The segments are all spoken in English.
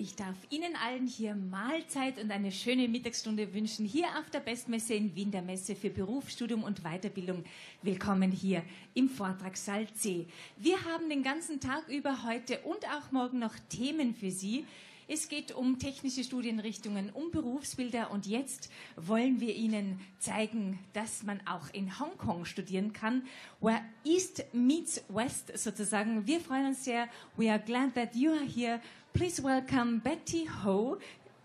Ich darf Ihnen allen hier Mahlzeit und eine schöne Mittagsstunde wünschen, hier auf der BeSt³ in Wien, der Messe für Beruf, Studium und Weiterbildung. Willkommen hier im Vortragssaal C. Wir haben den ganzen Tag über heute und auch morgen noch Themen für Sie. Es geht um technische Studienrichtungen, um Berufsbilder und jetzt wollen wir Ihnen zeigen, dass man auch in Hongkong studieren kann, where East meets West sozusagen. Wir freuen uns sehr. We are glad that you are here. Please welcome Betty Ho,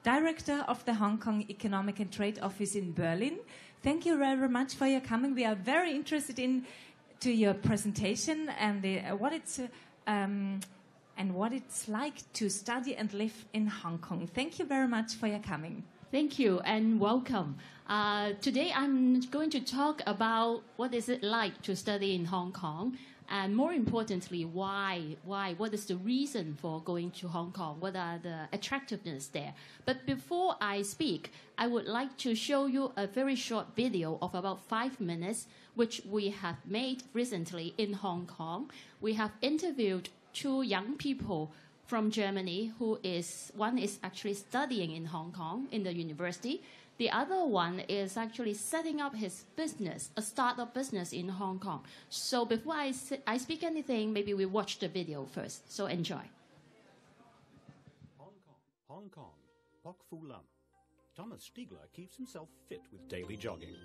Director of the Hong Kong Economic and Trade Office in Berlin. Thank you very much for your coming. We are very interested in to your presentation and what it's like to study and live in Hong Kong. Thank you very much for your coming. Thank you and welcome. Today I'm going to talk about what is it like to study in Hong Kong, and more importantly, why, what is the reason for going to Hong Kong, what are the attractiveness there. But before I speak, I would like to show you a very short video of about 5 minutes, which we have made recently in Hong Kong. We have interviewed 2 young people from Germany one is actually studying in Hong Kong in the university. The other one is actually setting up his business, a startup business in Hong Kong. So before I speak anything, maybe we watch the video first. So enjoy. Hong Kong, Pok Fu Lam. Thomas Stiegler keeps himself fit with daily jogging.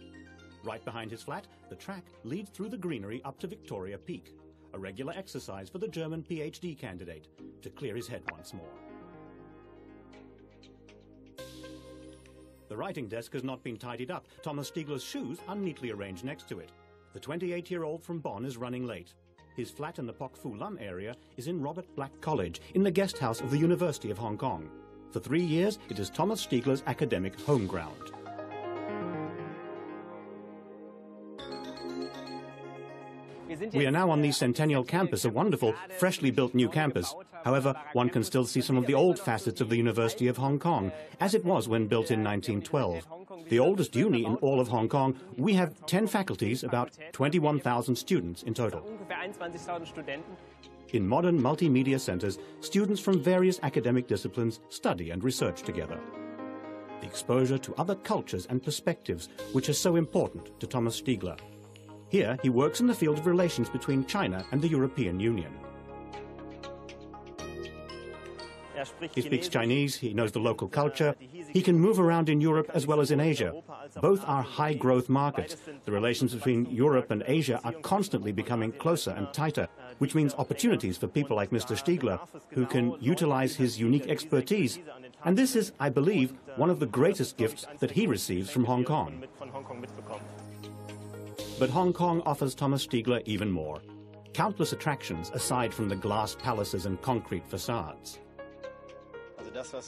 Right behind his flat, the track leads through the greenery up to Victoria Peak, a regular exercise for the German PhD candidate to clear his head once more. The writing desk has not been tidied up. Thomas Stiegler's shoes are neatly arranged next to it. The 28-year-old from Bonn is running late. His flat in the Pok Fu Lam area is in Robert Black College, in the guest house of the University of Hong Kong. For 3 years, it is Thomas Stiegler's academic home ground. We are now on the Centennial campus, a wonderful, freshly built new campus. However, one can still see some of the old facets of the University of Hong Kong, as it was when built in 1912. The oldest uni in all of Hong Kong, we have 10 faculties, about 21,000 students in total. In modern multimedia centers, students from various academic disciplines study and research together. The exposure to other cultures and perspectives, which is so important to Thomas Stiegler. Here, he works in the field of relations between China and the European Union. He speaks Chinese, he knows the local culture, he can move around in Europe as well as in Asia. Both are high-growth markets. The relations between Europe and Asia are constantly becoming closer and tighter, which means opportunities for people like Mr. Stiegler, who can utilize his unique expertise. And this is, I believe, one of the greatest gifts that he receives from Hong Kong. But Hong Kong offers Thomas Stiegler even more. Countless attractions aside from the glass palaces and concrete facades.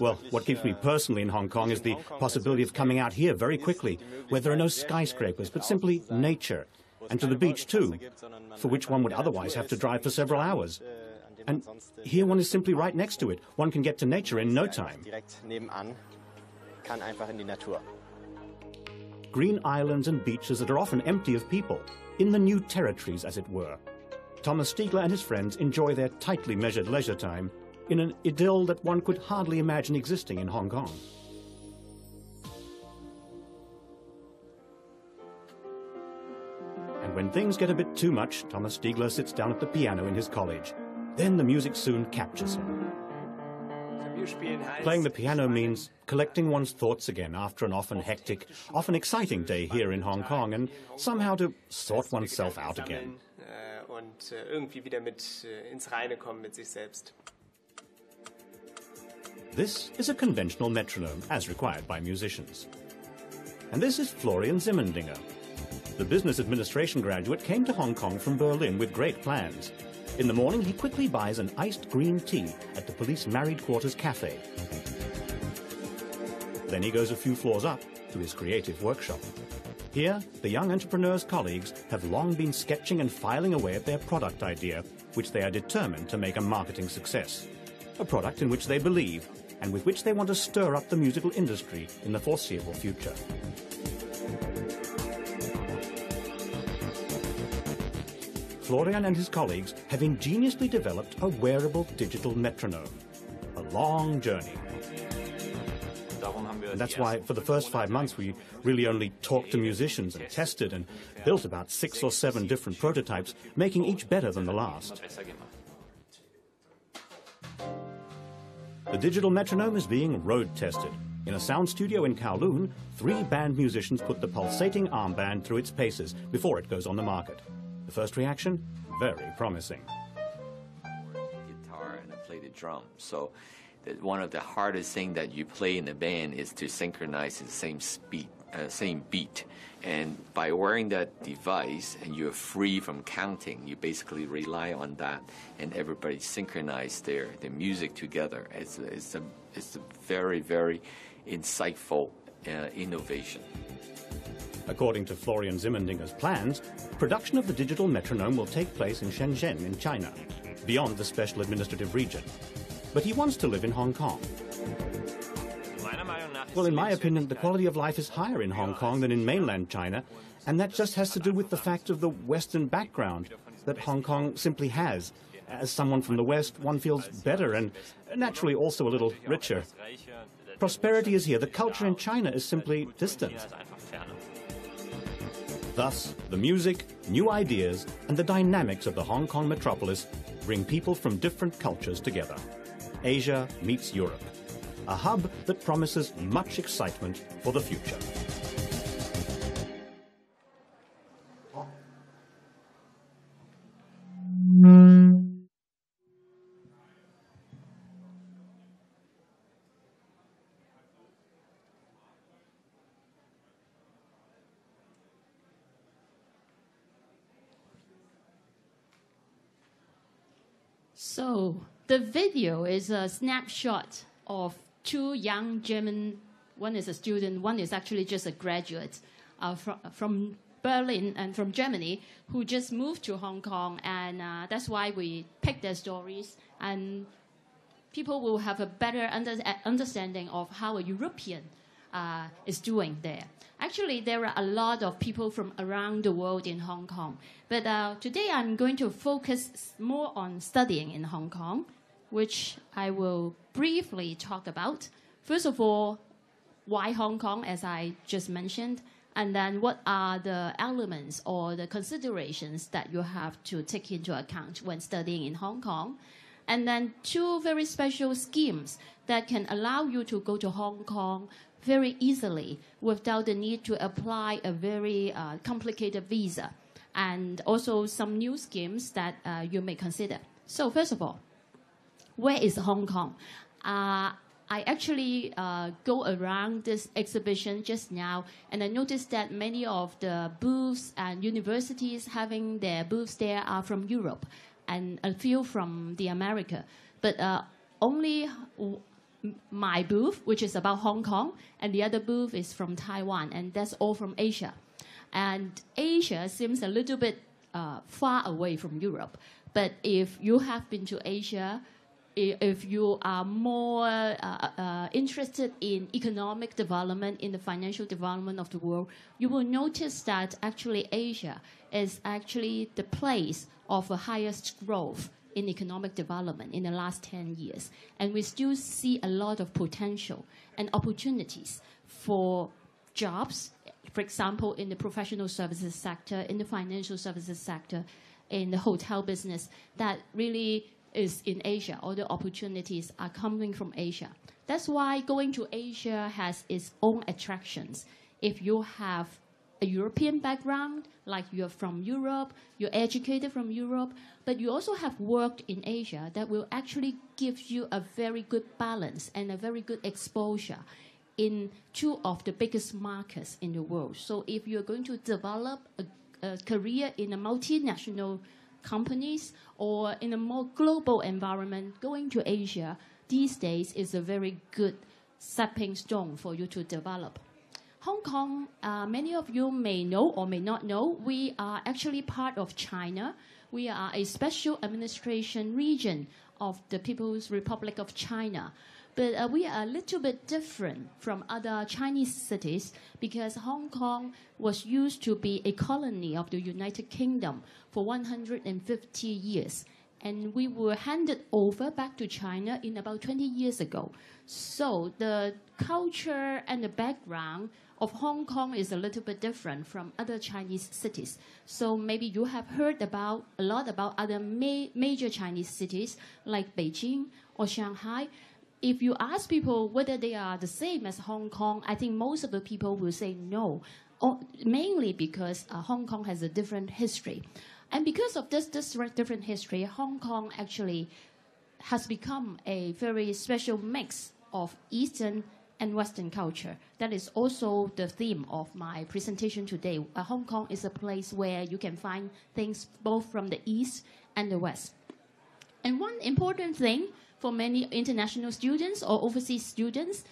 Well, what keeps me personally in Hong Kong is the possibility of coming out here very quickly, where there are no skyscrapers, but simply nature, and to the beach too, for which one would otherwise have to drive for several hours. And here one is simply right next to it. One can get to nature in no time. Green islands and beaches that are often empty of people, in the new territories, as it were. Thomas Stiegler and his friends enjoy their tightly measured leisure time in an idyll that one could hardly imagine existing in Hong Kong. And when things get a bit too much, Thomas Stiegler sits down at the piano in his college. Then the music soon captures him. Playing the piano means collecting one's thoughts again after an often hectic, often exciting day here in Hong Kong, and somehow to sort oneself out again. This is a conventional metronome, as required by musicians. And this is Florian Simmendinger. The business administration graduate came to Hong Kong from Berlin with great plans. In the morning, he quickly buys an iced green tea at the police married quarters cafe. Then he goes a few floors up to his creative workshop. Here, the young entrepreneur's colleagues have long been sketching and filing away at their product idea, which they are determined to make a marketing success. A product in which they believe, and with which they want to stir up the musical industry in the foreseeable future. Florian and his colleagues have ingeniously developed a wearable digital metronome. a long journey. And that's why for the first 5 months we really only talked to musicians and tested and built about 6 or 7 different prototypes, making each better than the last. The digital metronome is being road tested. In a sound studio in Kowloon, 3 band musicians put the pulsating armband through its paces before it goes on the market. The first reaction? Very promising. Guitar and I play the drum. So one of the hardest things that you play in the band is to synchronize the same beat. And by wearing that device and you're free from counting, you basically rely on that and everybody synchronize their music together. It's a very, very insightful innovation. According to Florian Zimmendinger's plans, production of the digital metronome will take place in Shenzhen in China, beyond the special administrative region. But he wants to live in Hong Kong. Well, in my opinion, the quality of life is higher in Hong Kong than in mainland China, and that just has to do with the fact of the Western background that Hong Kong simply has. As someone from the West, one feels better and naturally also a little richer. Prosperity is here. The culture in China is simply distant. Thus, the music, new ideas, and the dynamics of the Hong Kong metropolis bring people from different cultures together. Asia meets Europe, a hub that promises much excitement for the future. So the video is a snapshot of 2 young German, one is a student, one is actually just a graduate from Berlin and from Germany, who just moved to Hong Kong, and that's why we picked their stories, and people will have a better understanding of how a European is doing there. Actually, there are a lot of people from around the world in Hong Kong, but today I'm going to focus more on studying in Hong Kong, which I will briefly talk about. First of all, why Hong Kong, as I just mentioned, and then what are the elements or the considerations that you have to take into account when studying in Hong Kong. And then 2 very special schemes that can allow you to go to Hong Kong very easily without the need to apply a very complicated visa. And also some new schemes that you may consider. So first of all, where is Hong Kong? I actually go around this exhibition just now, and I noticed that many of the booths and universities having their booths there are from Europe, and a few from the America. But only my booth, which is about Hong Kong, and the other booth is from Taiwan, and that's all from Asia. And Asia seems a little bit far away from Europe. But if you have been to Asia, if you are more interested in economic development, in the financial development of the world, you will notice that actually Asia is actually the place of the highest growth in economic development in the last 10 years. And we still see a lot of potential and opportunities for jobs, for example, in the professional services sector, in the financial services sector, in the hotel business, that really is in Asia. All the opportunities are coming from Asia. That's why going to Asia has its own attractions. If you have a European background, like you're from Europe, you're educated from Europe, but you also have worked in Asia, that will actually give you a very good balance and a very good exposure in 2 of the biggest markets in the world. So if you're going to develop a career in a multinational companies or in a more global environment, going to Asia these days is a very good stepping stone for you to develop. Hong Kong, many of you may know or may not know, we are actually part of China. We are a special administration region of the People's Republic of China. But we are a little bit different from other Chinese cities because Hong Kong was used to be a colony of the United Kingdom for 150 years. and we were handed over back to China in about 20 years ago. So the culture and the background of Hong Kong is a little bit different from other Chinese cities. So maybe you have heard a lot about other major Chinese cities like Beijing or Shanghai. If you ask people whether they are the same as Hong Kong, I think most of the people will say no, mainly because Hong Kong has a different history. And because of this different history, Hong Kong actually has become a very special mix of Eastern and Western culture. That is also the theme of my presentation today. Hong Kong is a place where you can find things both from the East and the West. And one important thing for many international students or overseas students,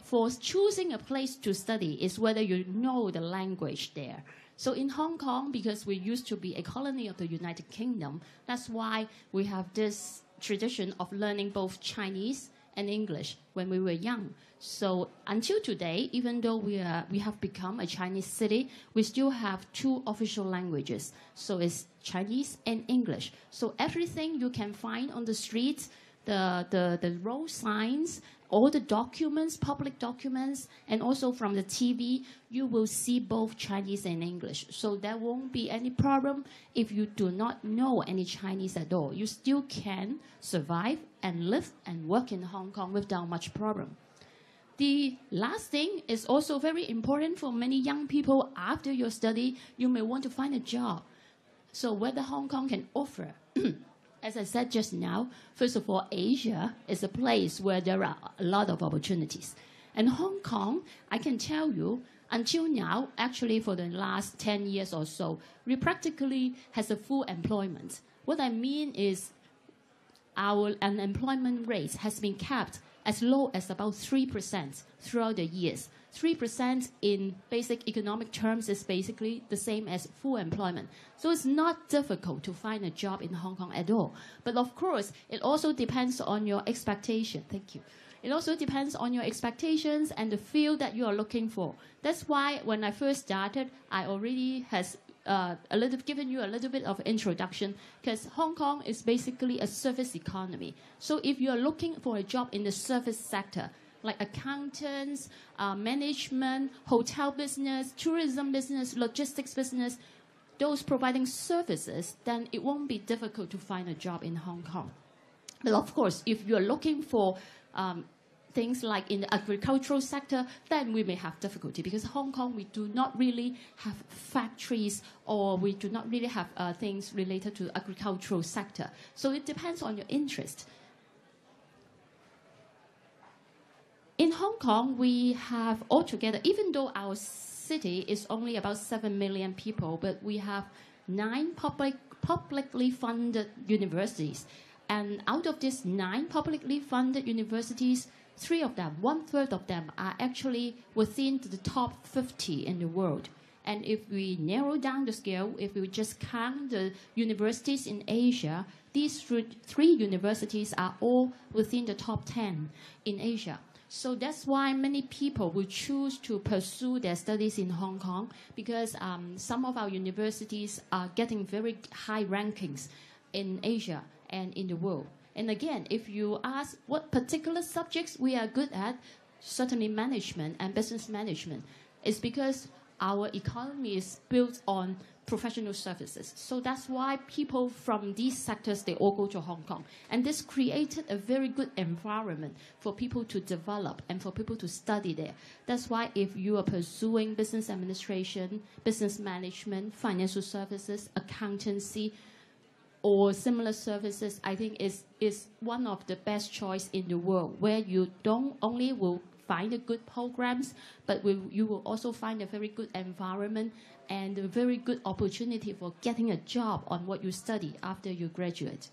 for choosing a place to study is whether you know the language there. So in Hong Kong, because we used to be a colony of the United Kingdom, that's why we have this tradition of learning both Chinese and English when we were young. So until today, even though we have become a Chinese city, we still have two official languages. So it's Chinese and English. So everything you can find on the streets, the road signs, all the documents, public documents, and also from the TV, you will see both Chinese and English. So there won't be any problem if you do not know any Chinese at all. You still can survive and live and work in Hong Kong without much problem. The last thing is also very important for many young people. After your study, you may want to find a job. So whether Hong Kong can offer as I said just now, first of all, Asia is a place where there are a lot of opportunities. And Hong Kong, I can tell you, until now, actually for the last 10 years or so, we practically has a full employment. What I mean is our unemployment rate has been kept as low as about 3% throughout the years. 3% in basic economic terms is basically the same as full employment. So it's not difficult to find a job in Hong Kong at all. But of course, it also depends on your expectation. Thank you. It also depends on your expectations and the field that you are looking for. That's why when I first started, I already has given you a little bit of introduction, because Hong Kong is basically a service economy. So if you are looking for a job in the service sector, like accountants, management, hotel business, tourism business, logistics business, those providing services, then it won't be difficult to find a job in Hong Kong. But of course, if you're looking for things like in the agricultural sector, then we may have difficulty, because Hong Kong, we do not really have factories, or we do not really have things related to the agricultural sector. So it depends on your interest. In Hong Kong, we have altogether, even though our city is only about 7 million people, but we have 9 publicly funded universities. And out of these 9 publicly funded universities, 3 of them, 1/3 of them, are actually within the top 50 in the world. And if we narrow down the scale, if we just count the universities in Asia, these 3 universities are all within the top 10 in Asia. So that's why many people will choose to pursue their studies in Hong Kong, because some of our universities are getting very high rankings in Asia and in the world. And again, if you ask what particular subjects we are good at, certainly management and business management. It's because our economy is built on professional services. So that's why people from these sectors, they all go to Hong Kong. And this created a very good environment for people to develop and for people to study there. That's why if you are pursuing business administration, business management, financial services, accountancy, or similar services, I think is one of the best choice in the world, where you don't only will find the good programs, but you will also find a very good environment and a very good opportunity for getting a job on what you study after you graduate.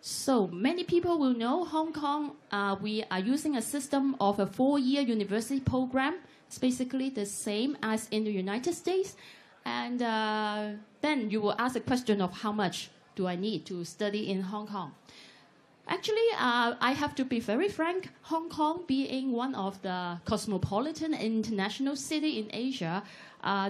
So many people will know Hong Kong, we are using a system of a 4-year university program. It's basically the same as in the United States. And then you will ask the question of how much do I need to study in Hong Kong? Actually, I have to be very frank. Hong Kong being one of the cosmopolitan international city in Asia,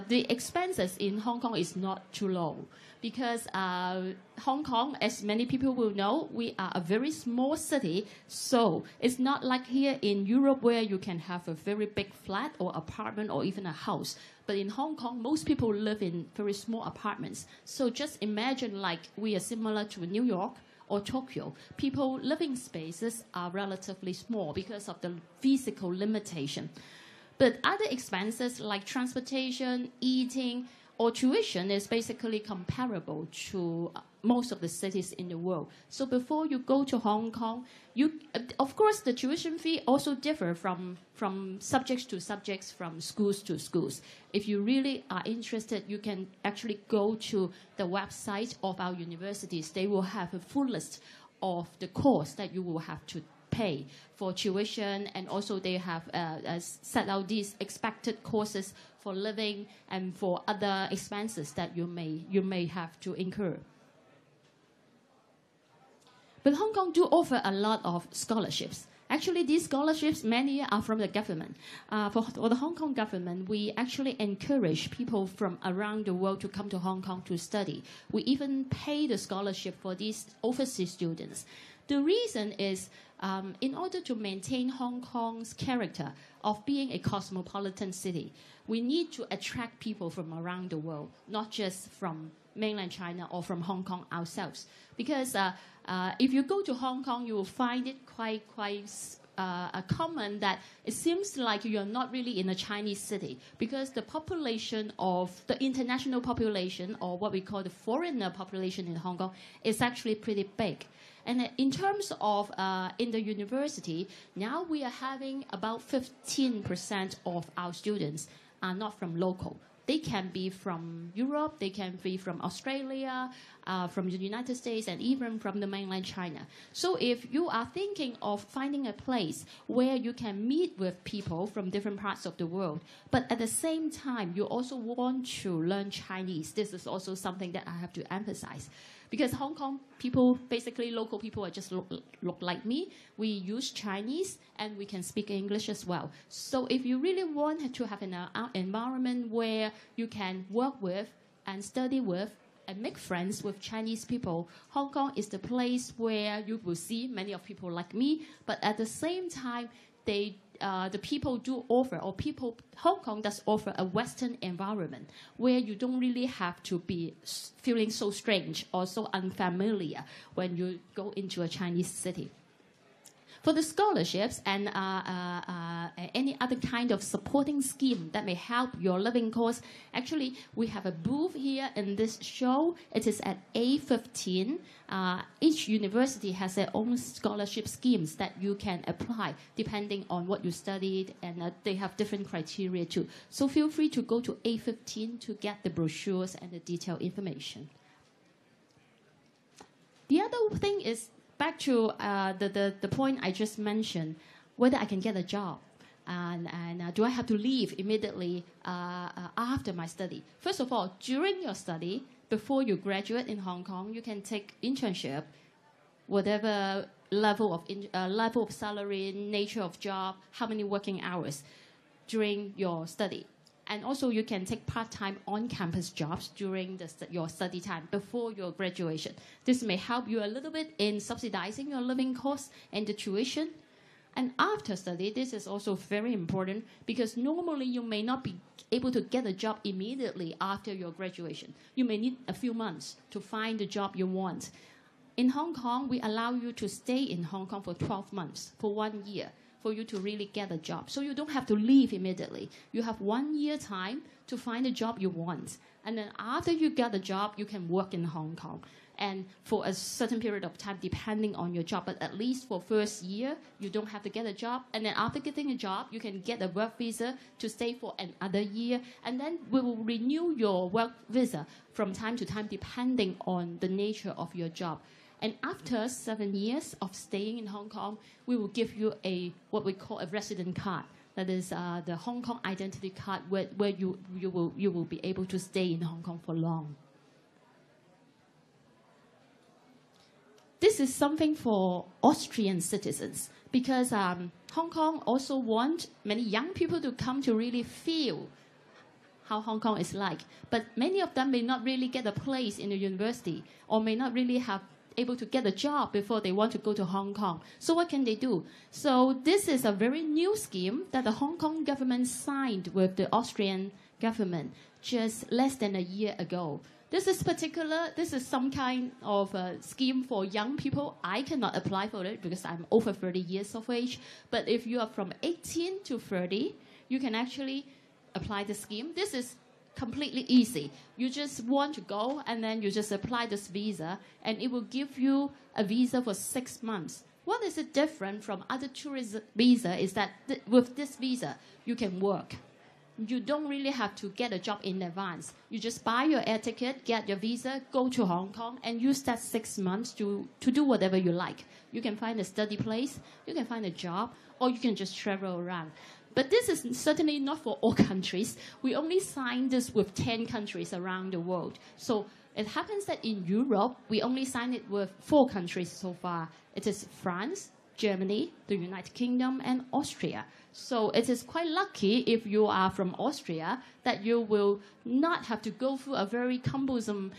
the expenses in Hong Kong is not too low. Because Hong Kong, as many people will know, we are a very small city. So it's not like here in Europe where you can have a very big flat or apartment or even a house. But in Hong Kong, most people live in very small apartments. So just imagine like we are similar to New York or Tokyo. People living spaces are relatively small because of the physical limitation. But other expenses like transportation, eating, or tuition is basically comparable to most of the cities in the world. So before you go to Hong Kong, of course, the tuition fee also differ from subjects to subjects, from schools to schools. If you really are interested, you can actually go to the website of our universities. They will have a full list of the course that you will have to pay for tuition, and also they have set out these expected courses for living and for other expenses that you may have to incur. But Hong Kong do offer a lot of scholarships. Actually, these scholarships, many are from the government. For the Hong Kong government, we actually encourage people from around the world to come to Hong Kong to study. We even pay the scholarship for these overseas students. The reason is in order to maintain Hong Kong's character of being a cosmopolitan city, we need to attract people from around the world, not just from mainland China or from Hong Kong ourselves. Because if you go to Hong Kong, you will find it quite common that it seems like you're not really in a Chinese city, because the population of the international population, or what we call the foreigner population in Hong Kong, is actually pretty big. And in terms of in the university, now we are having about 15% of our students are not from local. They can be from Europe, they can be from Australia, from the United States, and even from the mainland China. So if you are thinking of finding a place where you can meet with people from different parts of the world, but at the same time you also want to learn Chinese, this is also something that I have to emphasize. Because Hong Kong people, basically local people, are just look like me. We use Chinese and we can speak English as well. So if you really want to have an environment where you can work with and study with and make friends with Chinese people, Hong Kong is the place where you will see many of people like me. But at the same time, the people do offer, or Hong Kong does offer a Western environment where you don't really have to be feeling so strange or so unfamiliar when you go into a Chinese city. For the scholarships and any other kind of supporting scheme that may help your living cost, actually, we have a booth here in this show. It is at A15. Each university has their own scholarship schemes that you can apply depending on what you studied, and they have different criteria too. So feel free to go to A15 to get the brochures and the detailed information. The other thing is, back to the point I just mentioned, whether I can get a job and do I have to leave immediately after my study. First of all, during your study, before you graduate in Hong Kong, you can take internship, whatever level of salary, nature of job, how many working hours during your study. And also you can take part-time on-campus jobs during your study time before your graduation. This may help you a little bit in subsidizing your living costs and the tuition. And after study, this is also very important, because normally you may not be able to get a job immediately after your graduation. You may need a few months to find the job you want. In Hong Kong, we allow you to stay in Hong Kong for 12 months, for 1 year, for you to really get a job. So you don't have to leave immediately. You have 1 year time to find the job you want. And then after you get the job, you can work in Hong Kong. And for a certain period of time, depending on your job, but at least for first year, you don't have to get a job. And then after getting a job, you can get a work visa to stay for another year. And then we will renew your work visa from time to time, depending on the nature of your job. And after 7 years of staying in Hong Kong, we will give you what we call a resident card. That is the Hong Kong identity card, where you will be able to stay in Hong Kong for long. This this is something for Austrian citizens because Hong Kong also want many young people to come to really feel how Hong Kong is like. But many of them may not really get a place in the university or may not really have able to get a job before they want to go to Hong Kong. So what can they do? So this is a very new scheme that the Hong Kong government signed with the Austrian government just less than a year ago. This is some kind of a scheme for young people. I cannot apply for it because I'm over 30 years of age. But if you are from 18 to 30, you can actually apply the scheme. This is completely easy. You just want to go and then you just apply this visa and it will give you a visa for 6 months. What is it different from other tourist visa is that with this visa, you can work. You don't really have to get a job in advance. You just buy your air ticket, get your visa, go to Hong Kong, and use that 6 months to do whatever you like. You can find a study place, you can find a job, or you can just travel around. But this is certainly not for all countries. We only signed this with 10 countries around the world. So it happens that in Europe, we only signed it with 4 countries so far. It is France, Germany, the United Kingdom, and Austria. So it is quite lucky if you are from Austria that you will not have to go through a very cumbersome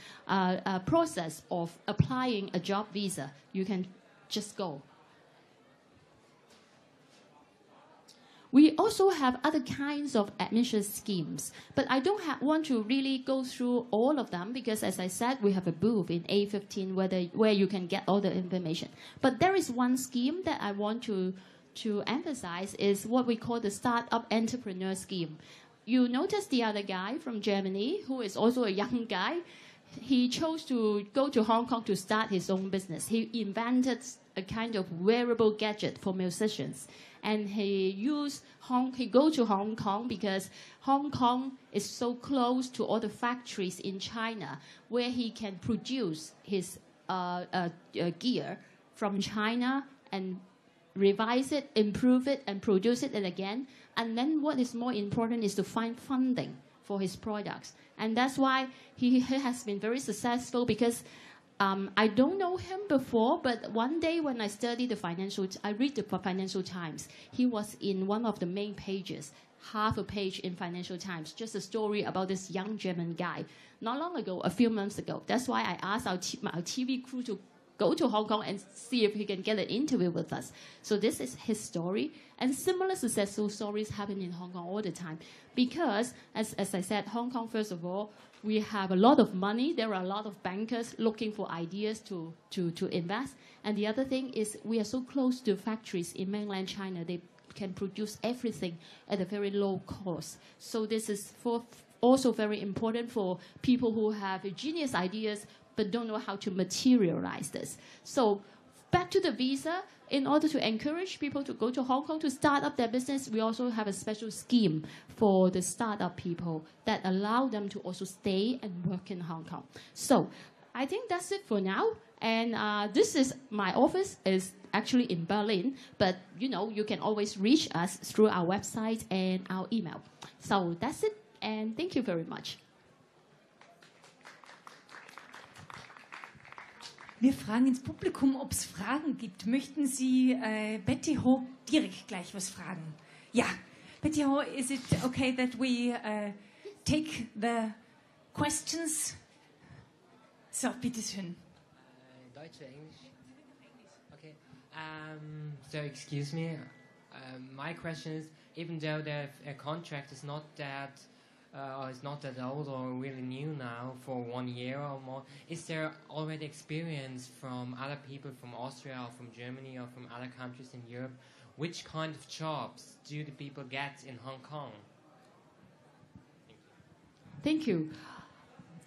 process of applying a job visa. You can just go. We also have other kinds of admission schemes, but I don't want to really go through all of them because, as I said, we have a booth in A15 where you can get all the information. But there is one scheme that I want to emphasize is what we call the Startup Entrepreneur Scheme. You notice the other guy from Germany, who is also a young guy, he chose to go to Hong Kong to start his own business. He invented a kind of wearable gadget for musicians. And he go to Hong Kong because Hong Kong is so close to all the factories in China where he can produce his gear from China and revise it, improve it, and produce it again. And then what is more important is to find funding for his products. And that's why he has been very successful because I don't know him before, but one day when I studied I read the Financial Times. He was in one of the main pages, half a page in Financial Times, just a story about this young German guy. Not long ago, a few months ago. That's why I asked our TV crew to go to Hong Kong and see if he can get an interview with us. So this is his story. And similar successful stories happen in Hong Kong all the time. Because, as I said, Hong Kong, first of all, we have a lot of money. There are a lot of bankers looking for ideas to invest. And the other thing is we are so close to factories in mainland China. They can produce everything at a very low cost. So this is also very important for people who have genius ideas but don't know how to materialize this. So back to the visa, in order to encourage people to go to Hong Kong to start up their business, we also have a special scheme for the startup people that allow them to also stay and work in Hong Kong. So I think that's it for now. And this is my office is actually in Berlin, but you can always reach us through our website and our email. So that's it, and thank you very much. Wir fragen ins Publikum, ob es Fragen gibt. Möchten Sie Betty Ho direkt gleich was fragen? Ja, Betty Ho, is it okay that we take the questions? So, bitteschön. Deutsch or English? Okay. So, excuse me. My question is, even though the contract is not that it's not that old or really new now for 1 year or more, is there already experience from other people from Austria or from Germany or from other countries in Europe? Which kind of jobs do the people get in Hong Kong? Thank you.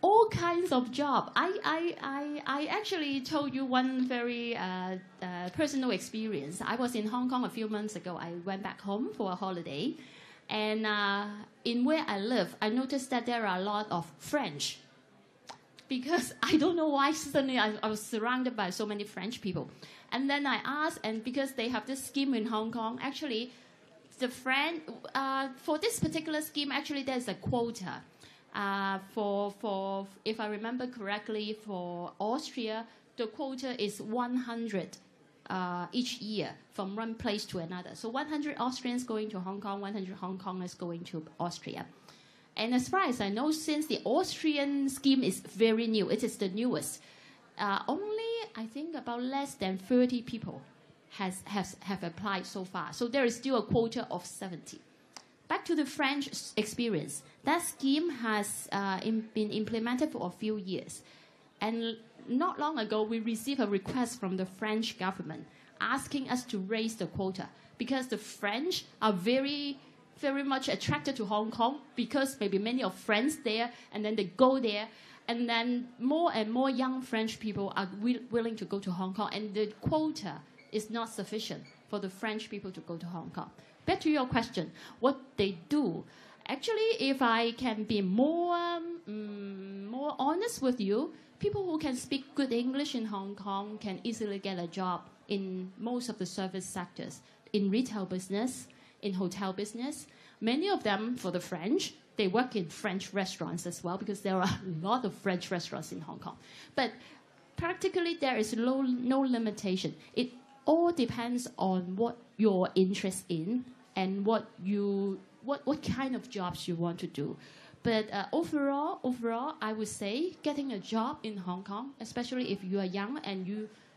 All kinds of job. I actually told you one very personal experience. I was in Hong Kong a few months ago. I went back home for a holiday. And in where I live, I noticed that there are a lot of French. Because I don't know why suddenly I was surrounded by so many French people. And then I asked, and because they have this scheme in Hong Kong, actually, for this particular scheme, actually there's a quota. For if I remember correctly, for Austria, the quota is 100 each year from one place to another. So 100 Austrians going to Hong Kong, 100 Hong Kongers going to Austria. And as far as I know, since the Austrian scheme is very new, it is the newest, only I think about less than 30 people have applied so far. So there is still a quota of 70. Back to the French experience. That scheme has been implemented for a few years. And not long ago, we received a request from the French government asking us to raise the quota because the French are very, very much attracted to Hong Kong because maybe many of friends there, and then they go there. And then more and more young French people are willing to go to Hong Kong, and the quota is not sufficient for the French people to go to Hong Kong. Back to your question, what they do. Actually, if I can be more honest with you, people who can speak good English in Hong Kong can easily get a job in most of the service sectors, in retail business, in hotel business. Many of them, for the French, they work in French restaurants as well because there are a lot of French restaurants in Hong Kong. But practically, there is no limitation. It all depends on what you're interested in and what kind of jobs you want to do. But overall, I would say getting a job in Hong Kong, especially if you are young and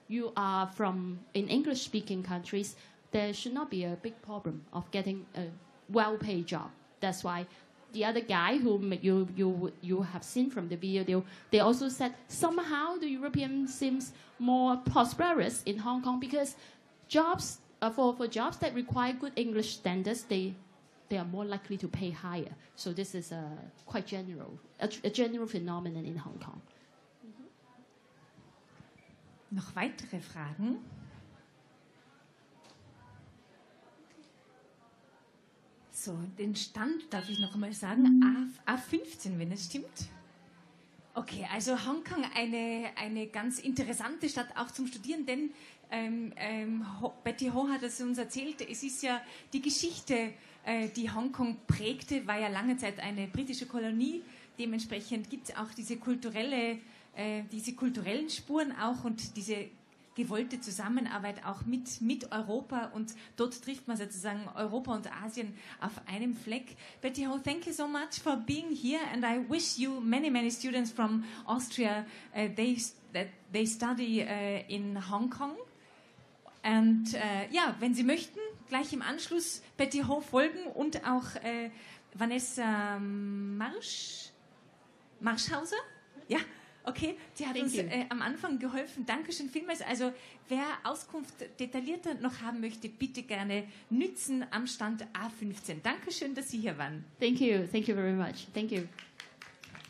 you are from in English-speaking countries, there should not be a big problem of getting a well-paid job. That's why the other guy whom you have seen from the video, they also said somehow the European seems more prosperous in Hong Kong because jobs for jobs that require good English standards, they are more likely to pay higher. So this is quite general, a general phenomenon in Hong Kong. Noch weitere Fragen? So, den Stand darf ich noch einmal sagen, A15, wenn es stimmt. Okay, also Hongkong eine ganz interessante Stadt auch zum Studieren, denn Betty Ho hat es uns erzählt, es ist ja die Geschichte, die Hongkong prägte, war ja lange Zeit eine britische Kolonie, dementsprechend gibt es auch diese kulturellen Spuren auch und diese gewollte Zusammenarbeit auch mit Europa und dort trifft man sozusagen Europa und Asien auf einem Fleck. Betty Ho, thank you so much for being here and I wish you many students from Austria they study in Hong Kong. Und ja, wenn Sie möchten, gleich im Anschluss Betty Ho folgen und auch Vanessa Marschhauser. Ja. Okay, sie hat uns am Anfang geholfen. Dankeschön vielmals. Also wer Auskunft detaillierter noch haben möchte, bitte gerne nützen am Stand A15. Dankeschön, dass Sie hier waren. Thank you very much. Thank you.